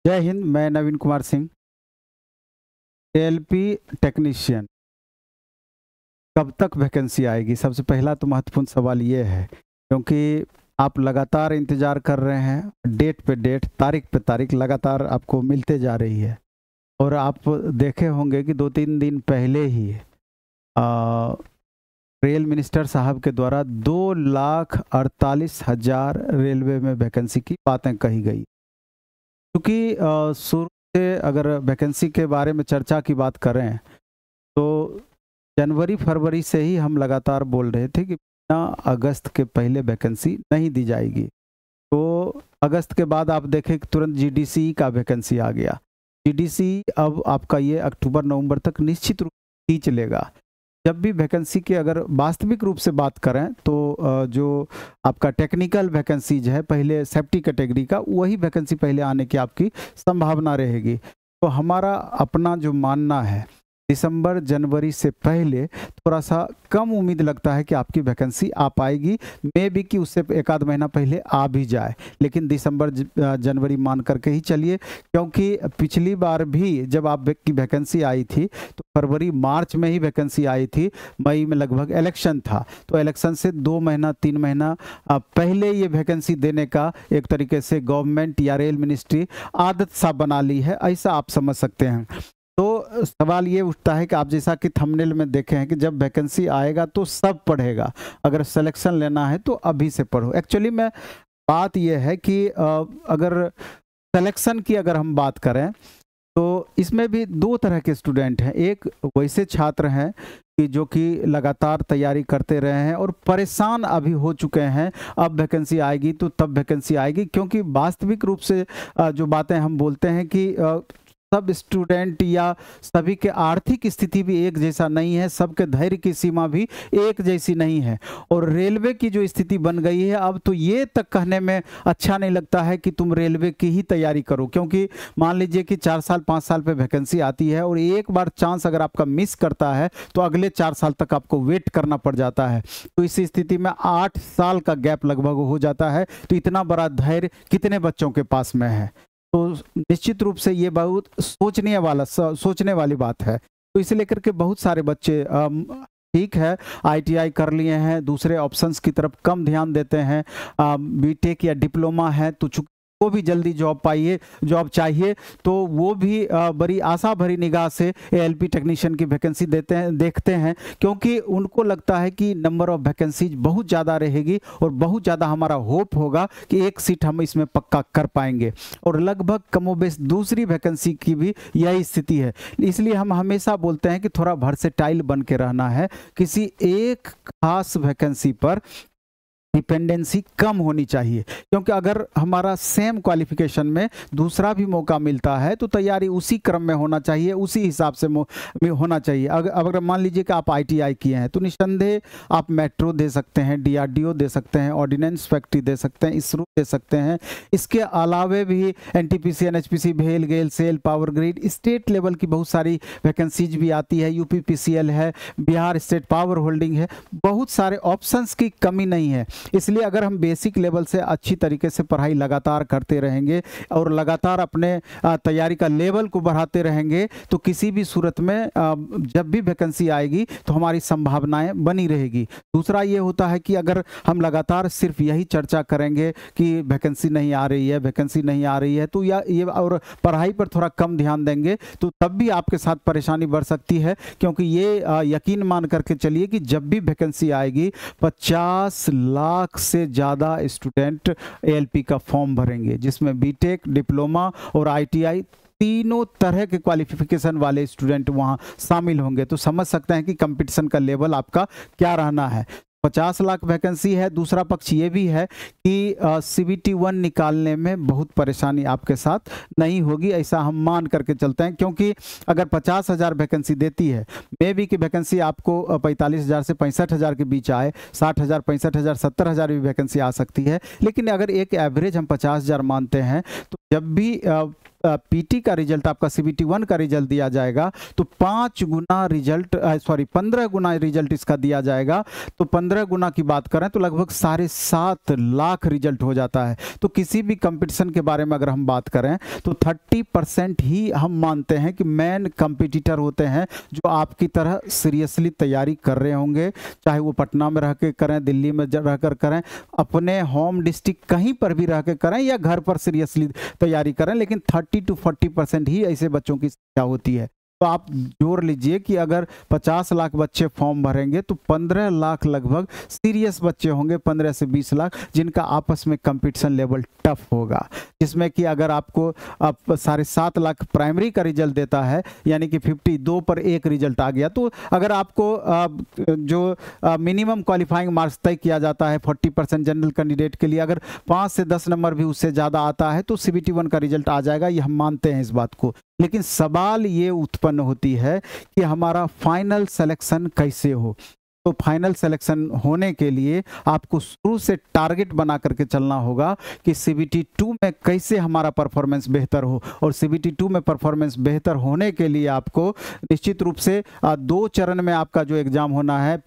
जय हिंद। मैं नवीन Kumar Singh, ALP technician. कब तक वैकेंसी आएगी? सबसे पहला तो महत्वपूर्ण सवाल ये है, क्योंकि आप लगातार इंतज़ार कर रहे हैं, डेट पे डेट, तारीख पे तारीख लगातार आपको मिलते जा रही है। और आप देखे होंगे कि 2-3 दिन पहले ही रेल मिनिस्टर साहब के द्वारा 2,48,000 रेलवे में वैकेंसी की बातें कही गई। क्योंकि शुरू से अगर वैकेंसी के बारे में चर्चा की बात करें तो जनवरी फरवरी से ही हम लगातार बोल रहे थे कि बिना अगस्त के पहले वैकेंसी नहीं दी जाएगी। तो अगस्त के बाद आप देखें कि तुरंत जीडीसी का वैकेंसी आ गया। जीडीसी अब आपका ये अक्टूबर नवंबर तक निश्चित रूप से खींच लेगा। जब भी वैकेंसी की अगर वास्तविक रूप से बात करें तो जो आपका टेक्निकल वैकेंसीज है पहले सेफ्टी कैटेगरी का, वही वैकेंसी पहले आने की आपकी संभावना रहेगी। तो हमारा अपना जो मानना है, दिसंबर जनवरी से पहले थोड़ा सा कम उम्मीद लगता है कि आपकी वैकेंसी आ पाएगी। मे भी कि उससे एक आध महीना पहले आ भी जाए, लेकिन दिसंबर जनवरी मान करके ही चलिए। क्योंकि पिछली बार भी जब आपकी वैकेंसी आई थी तो फरवरी मार्च में ही वैकेंसी आई थी। मई में लगभग इलेक्शन था, तो इलेक्शन से 2 महीना 3 महीना पहले ये वैकेंसी देने का एक तरीके से गवर्नमेंट या रेल मिनिस्ट्री आदत सा बना ली है, ऐसा आप समझ सकते हैं। तो सवाल ये उठता है कि आप जैसा कि थंबनेल में देखे हैं कि जब वैकेंसी आएगा तो सब पढ़ेगा, अगर सिलेक्शन लेना है तो अभी से पढ़ो। एक्चुअली में बात ये है कि अगर सिलेक्शन की अगर हम बात करें तो इसमें भी 2 तरह के स्टूडेंट हैं। एक वैसे छात्र हैं कि जो कि लगातार तैयारी करते रहे हैं और परेशान अभी हो चुके हैं, अब वैकेंसी आएगी तो तब वैकेंसी आएगी। क्योंकि वास्तविक रूप से जो बातें हम बोलते हैं कि सब स्टूडेंट या सभी के आर्थिक स्थिति भी एक जैसा नहीं है, सबके धैर्य की सीमा भी एक जैसी नहीं है। और रेलवे की जो स्थिति बन गई है, अब तो ये तक कहने में अच्छा नहीं लगता है कि तुम रेलवे की ही तैयारी करो। क्योंकि मान लीजिए कि 4 साल 5 साल पे वैकेंसी आती है और एक बार चांस अगर आपका मिस करता है तो अगले 4 साल तक आपको वेट करना पड़ जाता है। तो इस स्थिति में 8 साल का गैप लगभग हो जाता है। तो इतना बड़ा धैर्य कितने बच्चों के पास में है? तो निश्चित रूप से ये बहुत सोचने वाली बात है। तो इसे लेकर के बहुत सारे बच्चे ठीक है, आईटीआई कर लिए हैं, दूसरे ऑप्शंस की तरफ कम ध्यान देते हैं। बीटेक या डिप्लोमा है तो चूंकि वो भी जल्दी जॉब चाहिए, तो वो भी बड़ी आशा भरी निगाह से एएलपी टेक्नीशियन की वैकेंसी देखते हैं। क्योंकि उनको लगता है कि नंबर ऑफ वैकेंसीज बहुत ज़्यादा रहेगी और बहुत ज़्यादा हमारा होप होगा कि एक सीट हम इसमें पक्का कर पाएंगे। और लगभग कमोबेश दूसरी वैकेंसी की भी यही स्थिति है। इसलिए हम हमेशा बोलते हैं कि थोड़ा वर्सेटाइल बन के रहना है, किसी एक खास वैकेंसी पर डिपेंडेंसी कम होनी चाहिए। क्योंकि अगर हमारा सेम क्वालिफिकेशन में दूसरा भी मौका मिलता है तो तैयारी उसी क्रम में होना चाहिए, उसी हिसाब से होना चाहिए। अगर मान लीजिए कि आप आईटीआई किए हैं तो निस्संदेह आप मेट्रो दे सकते हैं, डीआरडीओ दे सकते हैं, ऑर्डिनेंस फैक्ट्री दे सकते हैं, इसरो दे सकते हैं। इसके अलावे भी एनटीपीसी, एनएचपीसी, भेल, GAIL, SAIL, power grid, state level की बहुत सारी वैकेंसीज भी आती है। यूपीपीसीएल है, बिहार स्टेट पावर होल्डिंग है, बहुत सारे ऑप्शंस की कमी नहीं है। इसलिए अगर हम बेसिक लेवल से अच्छी तरीके से पढ़ाई लगातार करते रहेंगे और लगातार अपने तैयारी का लेवल को बढ़ाते रहेंगे तो किसी भी सूरत में जब भी वैकेंसी आएगी तो हमारी संभावनाएं बनी रहेगी। दूसरा ये होता है कि अगर हम लगातार सिर्फ यही चर्चा करेंगे कि वैकेंसी नहीं आ रही है, वैकेंसी नहीं आ रही है, तो ये और पढ़ाई पर थोड़ा कम ध्यान देंगे तो तब भी आपके साथ परेशानी बढ़ सकती है। क्योंकि ये यकीन मान करके चलिए कि जब भी वैकेंसी आएगी 50 लाख से ज़्यादा स्टूडेंट एएलपी का फॉर्म भरेंगे, जिसमें बीटेक, डिप्लोमा और आईटीआई तीनों तरह के क्वालिफिकेशन वाले स्टूडेंट वहां शामिल होंगे। तो समझ सकते हैं कि कंपटीशन का लेवल आपका क्या रहना है। 50 लाख वैकेंसी है। दूसरा पक्ष ये भी है कि CBT 1 निकालने में बहुत परेशानी आपके साथ नहीं होगी, ऐसा हम मान करके चलते हैं। क्योंकि अगर 50,000 वैकेंसी देती है, मे बी की वैकेंसी आपको 45,000 से 65,000 के बीच आए, 60,000, 65,000, 70,000 भी वैकेंसी आ सकती है। लेकिन अगर एक एवरेज हम 50,000 मानते हैं तो जब भी पीटी का रिजल्ट, आपका सीबीटी 1 का रिजल्ट दिया जाएगा तो 15 गुना रिजल्ट इसका दिया जाएगा। तो 15 गुना की बात करें तो लगभग 7.5 लाख रिजल्ट हो जाता है। तो किसी भी कंपटीशन के बारे में अगर हम बात करें तो 30% ही हम मानते हैं कि मेन कंपटीटर होते हैं जो आपकी तरह सीरियसली तैयारी कर रहे होंगे, चाहे वो पटना में रह के करें, दिल्ली में रहकर करें, अपने होम डिस्ट्रिक्ट कहीं पर भी रह के करें या घर पर सीरियसली तैयारी करें, लेकिन 30 to 40% ही ऐसे बच्चों की संख्या होती है। तो आप जोड़ लीजिए कि अगर 50 लाख बच्चे फॉर्म भरेंगे तो 15 लाख लगभग सीरियस बच्चे होंगे, 15 से 20 लाख, जिनका आपस में कंपटीशन लेवल टफ होगा। जिसमें कि अगर आपको 7.5 लाख प्राइमरी का रिजल्ट देता है, यानी कि 52 पर 1 रिजल्ट आ गया, तो अगर आपको जो मिनिमम क्वालिफाइंग मार्क्स तय किया जाता है 40% जनरल कैंडिडेट के लिए, अगर 5 से 10 नंबर भी उससे ज़्यादा आता है तो सीबीटी 1 का रिजल्ट आ जाएगा, ये हम मानते हैं इस बात को। लेकिन सवाल ये उत्पन्न होती है कि हमारा फाइनल सिलेक्शन कैसे हो। तो फाइनल सिलेक्शन होने के लिए आपको शुरू से टारगेट बना करके चलना होगा कि सीबीटी 2 में कैसे हमारा परफॉर्मेंस बेहतर हो। और सीबीटी 2 में परफॉर्मेंस बेहतर होने के लिए आपको निश्चित रूप से 2 चरण में आपका जो एग्ज़ाम होना है,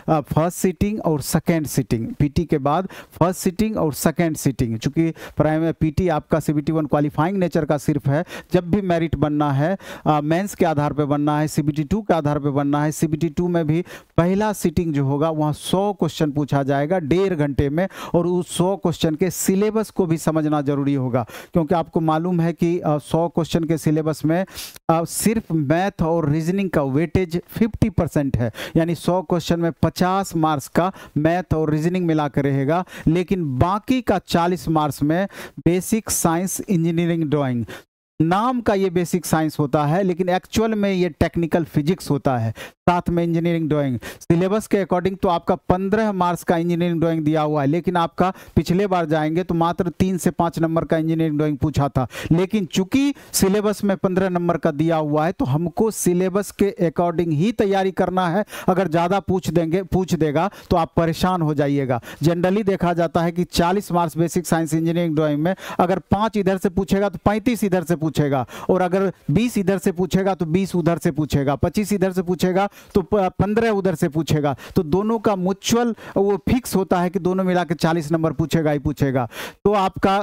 फर्स्ट सीटिंग और सेकेंड सीटिंग। पीटी के बाद फर्स्ट सीटिंग और सेकेंड सीटिंग। चूँकि प्राइमरी पीटी आपका सीबीटी 1 क्वालिफाइंग नेचर का सिर्फ है, जब भी मेरिट बनना है मेंस के आधार पर बनना है, सीबीटी 2 के आधार पर बनना है। सीबीटी 2 में भी पहला सीटिंग जो होगा वहाँ 100 क्वेश्चन पूछा जाएगा 1.5 घंटे में, और उस 100 क्वेश्चन के सिलेबस को भी समझना जरूरी होगा, क्योंकि आपको मालूम है कि 100 क्वेश्चन के सिलेबस में सिर्फ मैथ और रीजनिंग का वेटेज 50% है, यानी 100 क्वेश्चन में 50 मार्क्स का मैथ और रीजनिंग मिला कर रहेगा, लेकिन बाकी का 40 मार्क्स में बेसिक साइंस, इंजीनियरिंग, ड्राइंग। नाम का ये बेसिक साइंस होता है, लेकिन एक्चुअल में ये टेक्निकल फिजिक्स होता है, साथ में इंजीनियरिंग ड्राइंग। सिलेबस के अकॉर्डिंग तो आपका 15 मार्क्स का इंजीनियरिंग ड्राइंग दिया हुआ है, लेकिन आपका पिछले बार जाएंगे तो मात्र 3 से 5 नंबर का इंजीनियरिंग ड्राइंग पूछा था। लेकिन चूंकि सिलेबस में 15 नंबर का दिया हुआ है तो हमको सिलेबस के अकॉर्डिंग ही तैयारी करना है। अगर ज़्यादा पूछ देगा तो आप परेशान हो जाइएगा। जनरली देखा जाता है कि 40 marks basic science engineering drawing में अगर 5 इधर से पूछेगा तो 35 इधर से पूछेगा, और अगर 20 इधर से पूछेगा तो 20 उधर से पूछेगा, 25 इधर से पूछेगा तो 15 उधर से पूछेगा। तो दोनों का म्यूचुअल वो फिक्स होता है कि दोनों मिला के 40 नंबर पूछेगा ही पूछेगा। तो आपका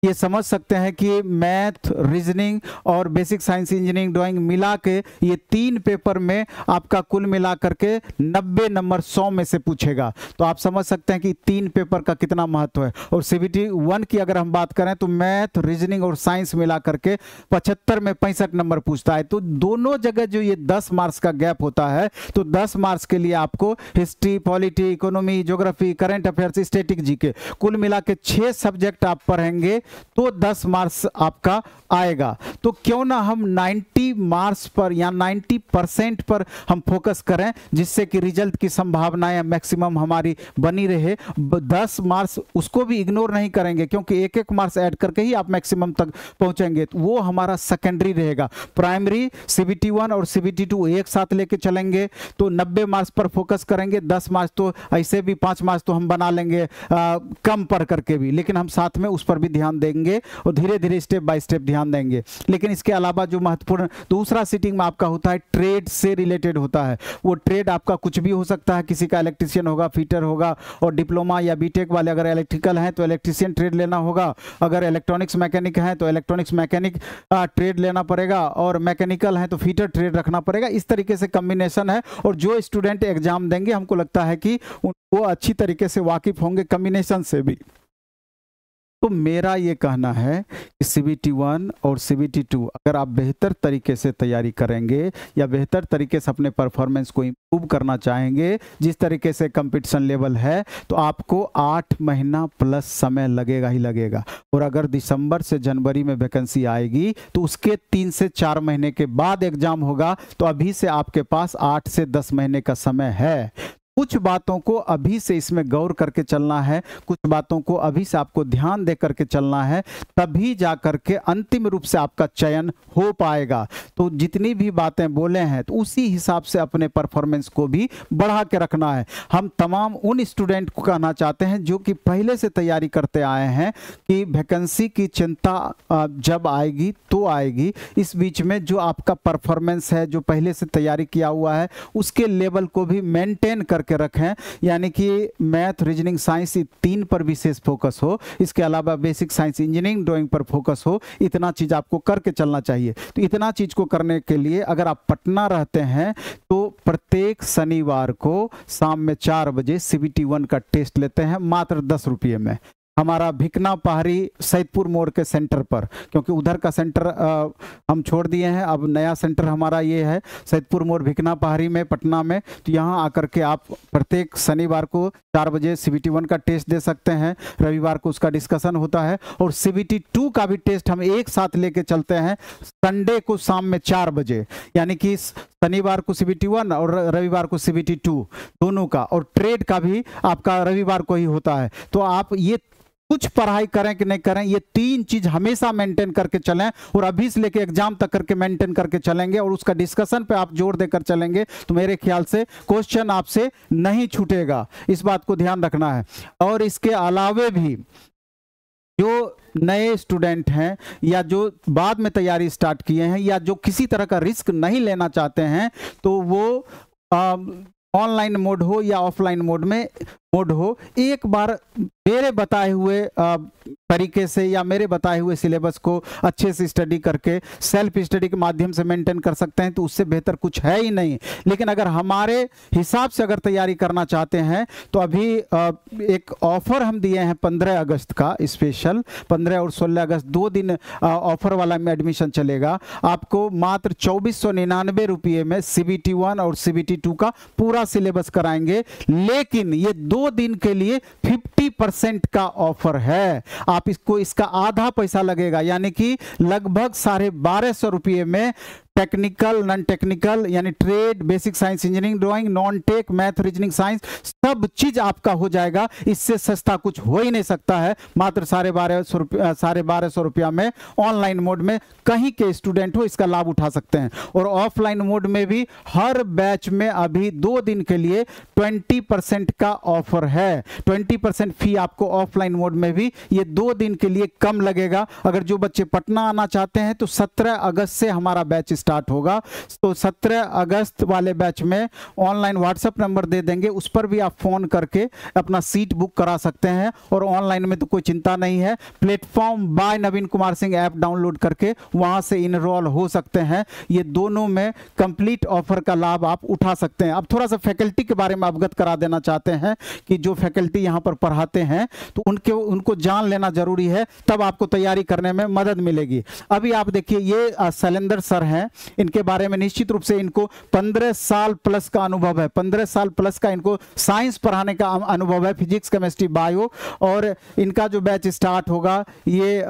ये समझ सकते हैं कि मैथ, रीजनिंग और बेसिक साइंस इंजीनियरिंग ड्राइंग मिला के ये 3 पेपर में आपका कुल मिला करके 90 नंबर 100 में से पूछेगा। तो आप समझ सकते हैं कि 3 पेपर का कितना महत्व है। और सीबीटी 1 की अगर हम बात करें तो मैथ, रीजनिंग और साइंस मिला करके 75 में 65 नंबर पूछता है। तो दोनों जगह जो ये 10 मार्क्स का गैप होता है, तो 10 मार्क्स के लिए आपको history, polity, economy, geography, current affairs, static, GK कुल मिला के 6 सब्जेक्ट आप पढ़ेंगे तो 10 मार्क्स आपका आएगा। तो क्यों ना हम 90 मार्क्स पर या 90% पर हम फोकस करें, जिससे कि रिजल्ट की संभावनाएं मैक्सिमम हमारी बनी रहे। 10 मार्क्स उसको भी इग्नोर नहीं करेंगे, क्योंकि एक एक मार्क्स ऐड करके ही आप मैक्सिमम तक पहुंचेंगे। वो हमारा सेकेंडरी रहेगा। प्राइमरी, सीबीटी 1 और सीबीटी 2 एक साथ लेके चलेंगे तो 90 मार्क्स पर फोकस करेंगे। 10 मार्क्स तो ऐसे भी 5 मार्क्स तो हम बना लेंगे कम पढ़ करके भी, लेकिन हम साथ में उस पर भी ध्यान देंगे और धीरे धीरे स्टेप बाय स्टेप ध्यान देंगे। लेकिन इसके अलावा जो महत्वपूर्ण दूसरा सीटिंग में आपका होता है, ट्रेड से रिलेटेड होता है। वो ट्रेड आपका कुछ भी हो सकता है, किसी का इलेक्ट्रिशियन होगा, फिटर होगा, और डिप्लोमा या बीटेक वाले अगर इलेक्ट्रिकल हैं तो इलेक्ट्रिशियन ट्रेड लेना होगा, अगर इलेक्ट्रॉनिक्स मैकेनिक हैं तो इलेक्ट्रॉनिक्स मैकेनिक ट्रेड लेना पड़ेगा, और मैकेनिकल हैं तो फिटर ट्रेड रखना पड़ेगा। इस तरीके से कम्बिनेशन है, और जो स्टूडेंट एग्जाम देंगे हमको लगता है कि वो अच्छी तरीके से वाकिफ होंगे कम्बिनेशन से भी। तो मेरा ये कहना है कि सीबीटी 1 और सीबीटी 2 अगर आप बेहतर तरीके से तैयारी करेंगे या बेहतर तरीके से अपने परफॉर्मेंस को इम्प्रूव करना चाहेंगे, जिस तरीके से कंपटीशन लेवल है, तो आपको 8 महीना प्लस समय लगेगा ही लगेगा। और अगर दिसंबर से जनवरी में वैकेंसी आएगी तो उसके 3 से 4 महीने के बाद एग्जाम होगा, तो अभी से आपके पास 8 से 10 महीने का समय है। कुछ बातों को अभी से इसमें गौर करके चलना है, कुछ बातों को अभी से आपको ध्यान दे करके चलना है, तभी जा करके अंतिम रूप से आपका चयन हो पाएगा। तो जितनी भी बातें बोले हैं तो उसी हिसाब से अपने परफॉर्मेंस को भी बढ़ा के रखना है। हम तमाम उन स्टूडेंट को कहना चाहते हैं जो कि पहले से तैयारी करते आए हैं कि वैकेंसी की चिंता जब आएगी तो आएगी, इस बीच में जो आपका परफॉर्मेंस है, जो पहले से तैयारी किया हुआ है, उसके लेवल को भी मेंटेन करके रखें। यानी कि मैथ, रीजनिंग, साइंस, 3 पर विशेष फोकस हो, इसके अलावा बेसिक साइंस, इंजीनियरिंग, ड्राइंग पर फोकस हो। इतना चीज़ आपको करके चलना चाहिए। तो इतना चीज़ को करने के लिए अगर आप पटना रहते हैं तो प्रत्येक शनिवार को शाम में 4 बजे CBT 1 का टेस्ट लेते हैं, मात्र 10 रुपये में। हमारा भिकना पहाड़ी सैदपुर मोड़ के सेंटर पर, क्योंकि उधर का सेंटर हम छोड़ दिए हैं, अब नया सेंटर हमारा ये है सैदपुर मोड़ भिकना पहाड़ी में, पटना में। तो यहाँ आकर के आप प्रत्येक शनिवार को 4 बजे CBT 1 का टेस्ट दे सकते हैं। रविवार को उसका डिस्कशन होता है और CBT 2 का भी टेस्ट हम एक साथ लेके चलते हैं संडे को शाम में 4 बजे। यानी कि शनिवार को CBT 1 और रविवार को CBT 2 दोनों का, और ट्रेड का भी आपका रविवार को ही होता है। तो आप ये कुछ पढ़ाई करें कि नहीं करें, ये 3 चीज हमेशा मेंटेन करके चलें, और अभी से लेके एग्जाम तक करके मेंटेन करके चलेंगे और उसका डिस्कशन पे आप जोर देकर चलेंगे तो मेरे ख्याल से क्वेश्चन आपसे नहीं छूटेगा। इस बात को ध्यान रखना है। और इसके अलावे भी जो नए स्टूडेंट हैं या जो बाद में तैयारी स्टार्ट किए हैं या जो किसी तरह का रिस्क नहीं लेना चाहते हैं, तो वो ऑनलाइन मोड हो या ऑफलाइन मोड हो, एक बार मेरे बताए हुए तरीके से या मेरे बताए हुए सिलेबस को अच्छे से स्टडी करके सेल्फ स्टडी के माध्यम से मेंटेन कर सकते हैं, तो उससे बेहतर कुछ है ही नहीं। लेकिन अगर हमारे हिसाब से अगर तैयारी करना चाहते हैं तो अभी एक ऑफर हम दिए हैं 15 अगस्त का स्पेशल, 15 और 16 अगस्त 2 दिन ऑफर वाला में एडमिशन चलेगा। आपको मात्र 2499 रुपये में CBT 1 और CBT 2 का पूरा सिलेबस कराएंगे। लेकिन ये 2 दिन के लिए 50% का ऑफर है। आप इसका आधा पैसा लगेगा, यानी कि लगभग 1250 रुपये में टेक्निकल, नॉन टेक्निकल यानी trade, basic science, engineering, drawing, non tech, math, reasoning, science, सब चीज आपका हो जाएगा। इससे सस्ता कुछ हो ही नहीं सकता है। मात्र 1250 रुपया में ऑनलाइन मोड में कहीं के स्टूडेंट हो इसका लाभ उठा सकते हैं। और ऑफलाइन मोड में भी हर बैच में अभी 2 दिन के लिए 20% का ऑफर है। 20% फी आपको ऑफलाइन मोड में भी ये 2 दिन के लिए कम लगेगा। अगर जो बच्चे पटना आना चाहते हैं तो 17 अगस्त से हमारा बैच स्टार्ट होगा। तो 17 अगस्त वाले बैच में ऑनलाइन व्हाट्सएप नंबर दे देंगे, उस पर भी आप फोन करके अपना सीट बुक करा सकते हैं। और ऑनलाइन में तो कोई चिंता नहीं है, प्लेटफॉर्म बाय नवीन कुमार सिंह ऐप डाउनलोड करके वहां से इनरोल हो सकते हैं। ये दोनों में कंप्लीट ऑफर का लाभ आप उठा सकते हैं। अब थोड़ा सा फैकल्टी के बारे में अवगत करा देना चाहते हैं कि जो फैकल्टी यहाँ पर पढ़ाते हैं तो उनको जान लेना जरूरी है, तब आपको तैयारी करने में मदद मिलेगी। अभी आप देखिए ये शैलेंद्र सर हैं, इनके बारे में निश्चित रूप से इनको 15 साल प्लस का अनुभव है। 15 साल प्लस का इनको साइंस पढ़ाने का अनुभव है, फिजिक्स, केमिस्ट्री, बायो। और इनका जो बैच स्टार्ट होगा ये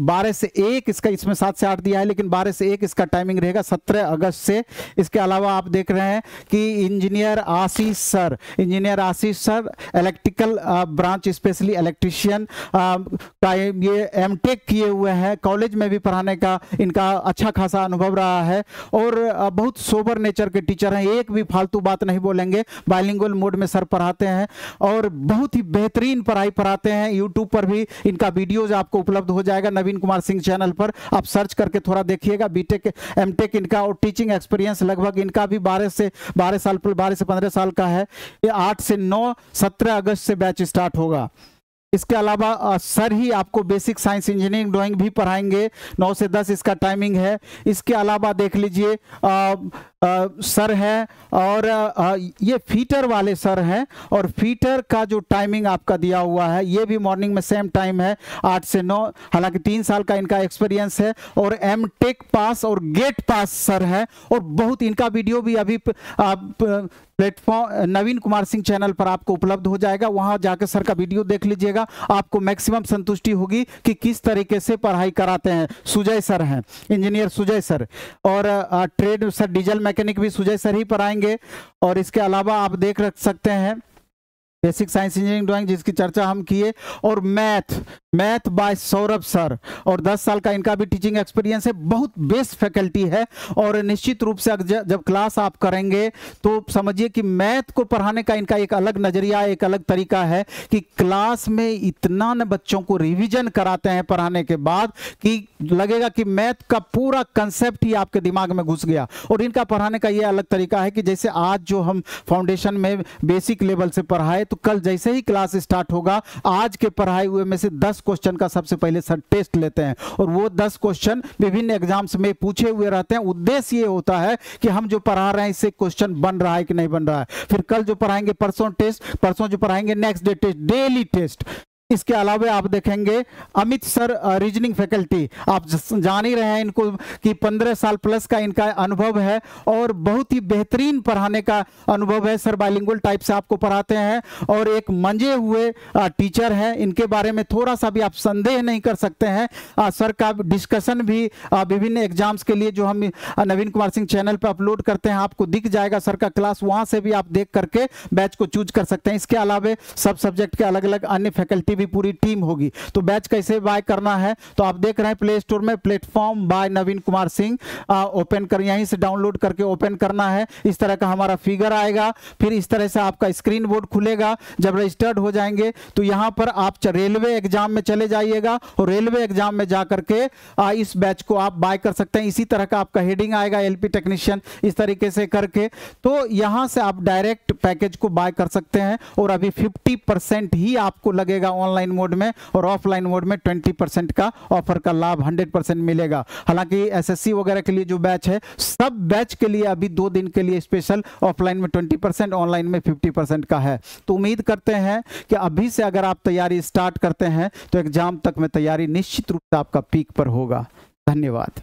12 से 1, इसका इसमें 7 से 8 दिया है, लेकिन 12 से 1 इसका टाइमिंग रहेगा 17 अगस्त से। इसके अलावा आप देख रहे हैं कि engineer Ashish sir electrical branch specially electrician का ये M.Tech किए हुए हैं, कॉलेज में भी पढ़ाने का इनका अच्छा खासा अनुभव रहा है। और बहुत सोबर नेचर के टीचर हैं, एक भी फालतू बात नहीं बोलेंगे। बाइलिंगुअल मोड में सर पढ़ाते हैं और बहुत ही बेहतरीन पढ़ाई पढ़ाते हैं। यूट्यूब पर भी इनका वीडियोज आपको उपलब्ध हो जाएगा, नवीन कुमार सिंह चैनल पर आप सर्च करके थोड़ा देखिएगा। B.Tech M.Tech इनका, और टीचिंग एक्सपीरियंस लगभग इनका भी 12 से 15 साल का है। ये 8 से 9 17 अगस्त से बैच स्टार्ट होगा। इसके अलावा सर ही आपको बेसिक साइंस, इंजीनियरिंग, ड्राइंग भी पढ़ाएंगे, 9 से 10 इसका टाइमिंग है। इसके अलावा देख लीजिए सर है, और ये फीटर वाले सर हैं, और फीटर का जो टाइमिंग आपका दिया हुआ है ये भी मॉर्निंग में सेम टाइम है 8 से 9। हालांकि 3 साल का इनका एक्सपीरियंस है, और M.Tech पास और गेट पास सर है। और बहुत इनका वीडियो भी अभी प्लेटफॉर्म नवीन कुमार सिंह चैनल पर आपको उपलब्ध हो जाएगा। वहां जाकर सर का वीडियो देख लीजिएगा, आपको मैक्सिमम संतुष्टि होगी कि किस तरीके से पढ़ाई कराते हैं। सुजय सर हैं, इंजीनियर सुजय सर, और ट्रेड सर डीजल मैकेनिक भी सुजय सर ही पढ़ाएंगे। और इसके अलावा आप देख रख सकते हैं बेसिक साइंस इंजीनियरिंग ड्राइंग जिसकी चर्चा हम किए, और मैथ बाय सौरभ सर, और 10 साल का इनका भी टीचिंग एक्सपीरियंस है। बहुत बेस्ट फैकल्टी है, और निश्चित रूप से जब क्लास आप करेंगे तो समझिए कि मैथ को पढ़ाने का इनका एक अलग नजरिया, एक अलग तरीका है कि क्लास में इतना न बच्चों को रिवीजन कराते हैं पढ़ाने के बाद कि लगेगा कि मैथ का पूरा कंसेप्ट ही आपके दिमाग में घुस गया। और इनका पढ़ाने का ये अलग तरीका है कि जैसे आज जो हम फाउंडेशन में बेसिक लेवल से पढ़ाए, तो कल जैसे ही क्लास स्टार्ट होगा, आज के पढ़ाए हुए में से 10 क्वेश्चन का सबसे पहले सर टेस्ट लेते हैं, और वो 10 क्वेश्चन विभिन्न एग्जाम्स में पूछे हुए रहते हैं। उद्देश्य ये होता है कि हम जो पढ़ा रहे हैं इससे क्वेश्चन बन रहा है कि नहीं बन रहा है। फिर कल जो पढ़ाएंगे परसों टेस्ट, परसों जो पढ़ाएंगे next day test, daily test. इसके अलावा आप देखेंगे अमित सर रीजनिंग फैकल्टी, आप जान ही रहे हैं इनको कि 15 साल प्लस का इनका अनुभव है, और बहुत ही बेहतरीन पढ़ाने का अनुभव है। सर बाइलिंगुअल टाइप से आपको पढ़ाते हैं, और एक मंजे हुए टीचर हैं। इनके बारे में थोड़ा सा भी आप संदेह नहीं कर सकते हैं। सर का डिस्कशन भी विभिन्न एग्जाम्स के लिए जो हम नवीन कुमार सिंह चैनल पर अपलोड करते हैं, आपको दिख जाएगा सर का क्लास, वहां से भी आप देख करके बैच को चूज कर सकते हैं। इसके अलावा सब सब्जेक्ट के अलग अलग अन्य फैकल्टी भी पूरी टीम होगी। तो बैच कैसे बाय करना है, तो आप देख रहे हैं प्ले स्टोर में प्लेटफॉर्म बाय नवीन कुमार सिंह, ओपन कर, यहीं से डाउनलोड करके ओपन करना है। इस तरह का हमारा फिगर आएगा, फिर इस तरह से आपका स्क्रीन बोर्ड खुलेगा। जब रजिस्टर्ड हो जाएंगे तो यहां पर आप रेलवे एग्जाम में चले जाइएगा, और रेलवे एग्जाम में जाकर के इस बैच को आप बाय कर सकते हैं। इसी तरह का आपका हेडिंग आएगा, एलपी टेक्नीशियन, इस तरीके से करके, तो यहां से आप डायरेक्ट पैकेज को बाय कर सकते हैं। और अभी 50% ही आपको लगेगा ऑनलाइन मोड में, और ऑफलाइन मोड में 20% का ऑफर का लाभ 100% मिलेगा। हालांकि एसएससी वगैरह के लिए जो बैच है, सब बैच के लिए अभी 2 दिन के लिए स्पेशल, ऑफलाइन में 20%, ऑनलाइन में 50% का है। तो उम्मीद करते हैं कि अभी से अगर आप तैयारी स्टार्ट करते हैं तो एग्जाम तक में तैयारी निश्चित रूप से आपका पीक पर होगा। धन्यवाद।